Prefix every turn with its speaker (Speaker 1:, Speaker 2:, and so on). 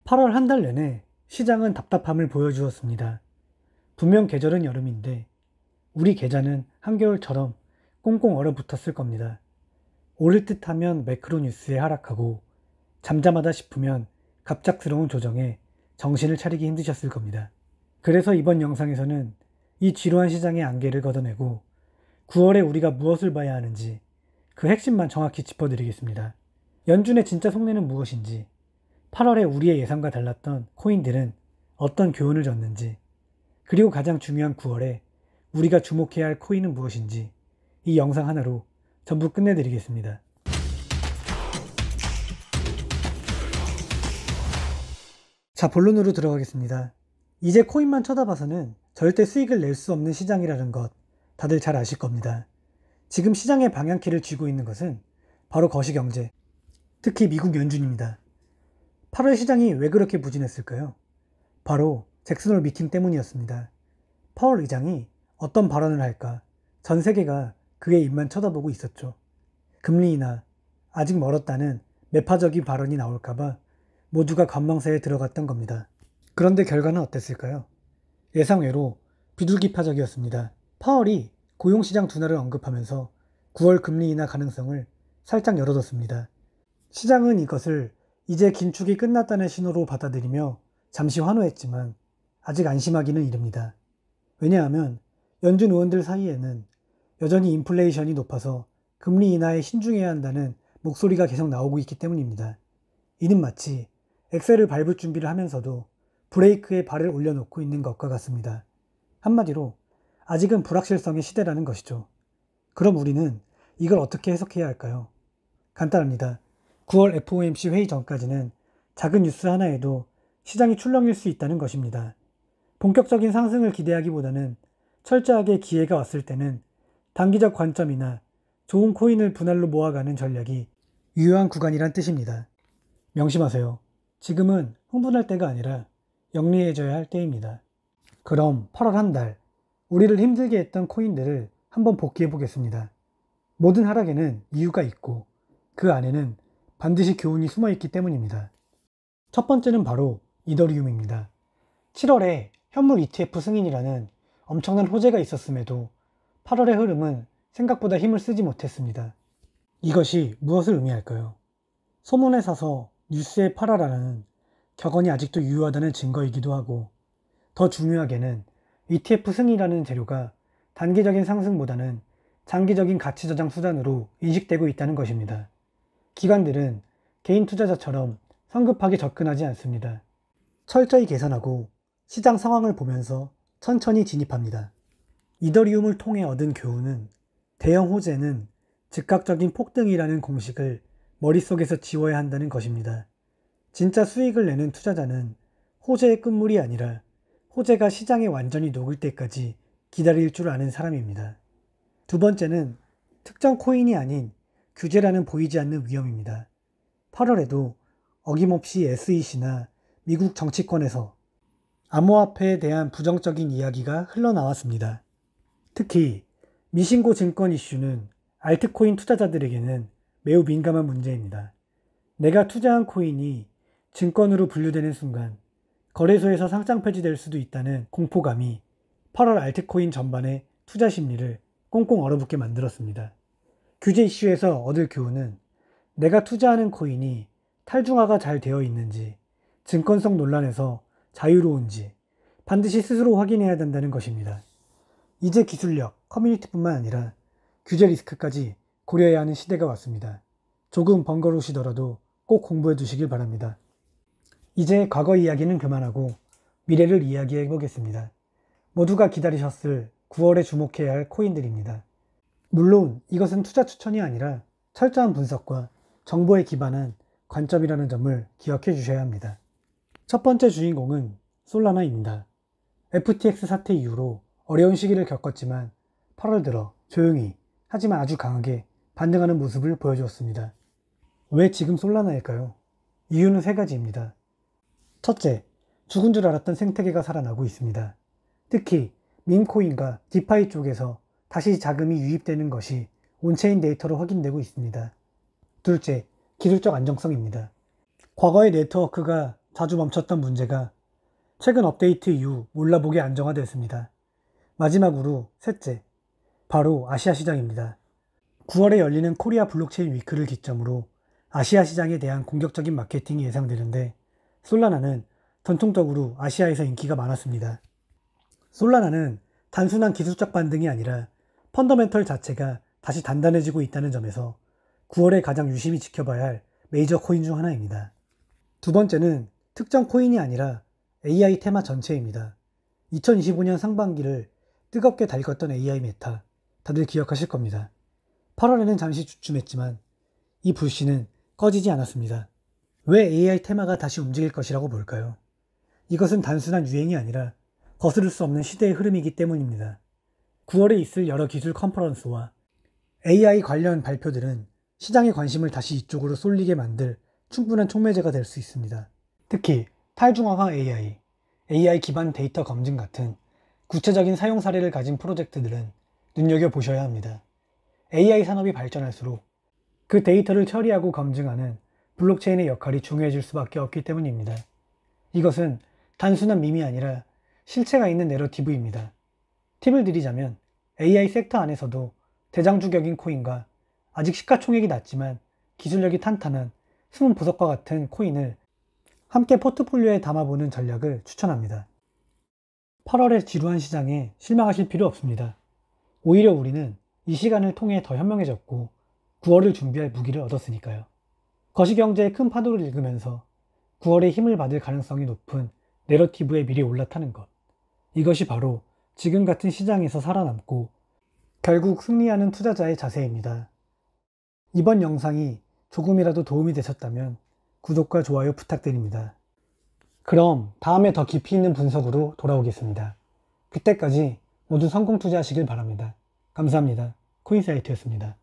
Speaker 1: 8월 한 달 내내 시장은 답답함을 보여주었습니다. 분명 계절은 여름인데 우리 계좌는 한겨울처럼 꽁꽁 얼어붙었을 겁니다. 오를 듯 하면 매크로 뉴스에 하락하고 잠잠하다 싶으면 갑작스러운 조정에 정신을 차리기 힘드셨을 겁니다. 그래서 이번 영상에서는 이 지루한 시장의 안개를 걷어내고 9월에 우리가 무엇을 봐야 하는지 그 핵심만 정확히 짚어드리겠습니다. 연준의 진짜 속내는 무엇인지, 8월에 우리의 예상과 달랐던 코인들은 어떤 교훈을 줬는지, 그리고 가장 중요한 9월에 우리가 주목해야 할 코인은 무엇인지 이 영상 하나로 전부 끝내드리겠습니다. 자, 본론으로 들어가겠습니다. 이제 코인만 쳐다봐서는 절대 수익을 낼 수 없는 시장이라는 것 다들 잘 아실 겁니다. 지금 시장의 방향키를 쥐고 있는 것은 바로 거시경제, 특히 미국 연준입니다. 8월 시장이 왜 그렇게 부진했을까요? 바로 잭슨홀 미팅 때문이었습니다. 파월 의장이 어떤 발언을 할까 전 세계가 그의 입만 쳐다보고 있었죠. 금리 인하, 아직 멀었다는 매파적인 발언이 나올까봐 모두가 관망세에 들어갔던 겁니다. 그런데 결과는 어땠을까요? 예상외로 비둘기파적이었습니다. 파월이 고용시장 둔화를 언급하면서 9월 금리 인하 가능성을 살짝 열어뒀습니다. 시장은 이것을 이제 긴축이 끝났다는 신호로 받아들이며 잠시 환호했지만 아직 안심하기는 이릅니다. 왜냐하면 연준 의원들 사이에는 여전히 인플레이션이 높아서 금리 인하에 신중해야 한다는 목소리가 계속 나오고 있기 때문입니다. 이는 마치 엑셀을 밟을 준비를 하면서도 브레이크에 발을 올려놓고 있는 것과 같습니다. 한마디로 아직은 불확실성의 시대라는 것이죠. 그럼 우리는 이걸 어떻게 해석해야 할까요? 간단합니다. 9월 FOMC 회의 전까지는 작은 뉴스 하나에도 시장이 출렁일 수 있다는 것입니다. 본격적인 상승을 기대하기보다는 철저하게 기회가 왔을 때는 단기적 관점이나 좋은 코인을 분할로 모아가는 전략이 유효한 구간이란 뜻입니다. 명심하세요. 지금은 흥분할 때가 아니라 영리해져야 할 때입니다. 그럼 8월 한 달, 우리를 힘들게 했던 코인들을 한번 복귀해 보겠습니다. 모든 하락에는 이유가 있고 그 안에는 반드시 교훈이 숨어 있기 때문입니다. 첫 번째는 바로 이더리움입니다. 7월에 현물 ETF 승인이라는 엄청난 호재가 있었음에도 8월의 흐름은 생각보다 힘을 쓰지 못했습니다. 이것이 무엇을 의미할까요? 소문에 사서 뉴스에 팔아라는 격언이 아직도 유효하다는 증거이기도 하고, 더 중요하게는 ETF 승인이라는 재료가 단기적인 상승보다는 장기적인 가치 저장 수단으로 인식되고 있다는 것입니다. 기관들은 개인 투자자처럼 성급하게 접근하지 않습니다. 철저히 계산하고 시장 상황을 보면서 천천히 진입합니다. 이더리움을 통해 얻은 교훈은 대형 호재는 즉각적인 폭등이라는 공식을 머릿속에서 지워야 한다는 것입니다. 진짜 수익을 내는 투자자는 호재의 끝물이 아니라 호재가 시장에 완전히 녹을 때까지 기다릴 줄 아는 사람입니다. 두 번째는 특정 코인이 아닌 규제라는 보이지 않는 위험입니다. 8월에도 어김없이 SEC나 미국 정치권에서 암호화폐에 대한 부정적인 이야기가 흘러나왔습니다. 특히 미신고 증권 이슈는 알트코인 투자자들에게는 매우 민감한 문제입니다. 내가 투자한 코인이 증권으로 분류되는 순간 거래소에서 상장 폐지될 수도 있다는 공포감이 8월 알트코인 전반의 투자 심리를 꽁꽁 얼어붙게 만들었습니다. 규제 이슈에서 얻을 교훈은 내가 투자하는 코인이 탈중화가 잘 되어 있는지, 증권성 논란에서 자유로운지 반드시 스스로 확인해야 된다는 것입니다. 이제 기술력, 커뮤니티뿐만 아니라 규제 리스크까지 고려해야 하는 시대가 왔습니다. 조금 번거로우시더라도 꼭 공부해 두시길 바랍니다. 이제 과거 이야기는 그만하고 미래를 이야기해 보겠습니다. 모두가 기다리셨을 9월에 주목해야 할 코인들입니다. 물론 이것은 투자 추천이 아니라 철저한 분석과 정보에 기반한 관점이라는 점을 기억해 주셔야 합니다. 첫 번째 주인공은 솔라나입니다. FTX 사태 이후로 어려운 시기를 겪었지만 8월 들어 조용히 하지만 아주 강하게 반등하는 모습을 보여주었습니다. 왜 지금 솔라나일까요? 이유는 세 가지입니다. 첫째, 죽은 줄 알았던 생태계가 살아나고 있습니다. 특히 밈코인과 디파이 쪽에서 다시 자금이 유입되는 것이 온체인 데이터로 확인되고 있습니다. 둘째, 기술적 안정성입니다. 과거의 네트워크가 자주 멈췄던 문제가 최근 업데이트 이후 몰라보게 안정화되었습니다. 마지막으로 셋째, 바로 아시아 시장입니다. 9월에 열리는 코리아 블록체인 위크를 기점으로 아시아 시장에 대한 공격적인 마케팅이 예상되는데 솔라나는 전통적으로 아시아에서 인기가 많았습니다. 솔라나는 단순한 기술적 반등이 아니라 펀더멘털 자체가 다시 단단해지고 있다는 점에서 9월에 가장 유심히 지켜봐야 할 메이저 코인 중 하나입니다. 두 번째는 특정 코인이 아니라 AI 테마 전체입니다. 2025년 상반기를 뜨겁게 달궜던 AI 메타, 다들 기억하실 겁니다. 8월에는 잠시 주춤했지만 이 불씨는 꺼지지 않았습니다. 왜 AI 테마가 다시 움직일 것이라고 볼까요? 이것은 단순한 유행이 아니라 거스를 수 없는 시대의 흐름이기 때문입니다. 9월에 있을 여러 기술 컨퍼런스와 AI 관련 발표들은 시장의 관심을 다시 이쪽으로 쏠리게 만들 충분한 촉매제가 될 수 있습니다. 특히 탈중앙화 AI, AI 기반 데이터 검증 같은 구체적인 사용 사례를 가진 프로젝트들은 눈여겨보셔야 합니다. AI 산업이 발전할수록 그 데이터를 처리하고 검증하는 블록체인의 역할이 중요해질 수밖에 없기 때문입니다. 이것은 단순한 밈이 아니라 실체가 있는 내러티브입니다. 팁을 드리자면 AI 섹터 안에서도 대장주격인 코인과 아직 시가총액이 낮지만 기술력이 탄탄한 숨은 보석과 같은 코인을 함께 포트폴리오에 담아보는 전략을 추천합니다. 8월의 지루한 시장에 실망하실 필요 없습니다. 오히려 우리는 이 시간을 통해 더 현명해졌고 9월을 준비할 무기를 얻었으니까요. 거시경제의 큰 파도를 읽으면서 9월에 힘을 받을 가능성이 높은 내러티브에 미리 올라타는 것. 이것이 바로 지금 같은 시장에서 살아남고 결국 승리하는 투자자의 자세입니다. 이번 영상이 조금이라도 도움이 되셨다면 구독과 좋아요 부탁드립니다. 그럼 다음에 더 깊이 있는 분석으로 돌아오겠습니다. 그때까지 모두 성공 투자하시길 바랍니다. 감사합니다. 코인사이트였습니다.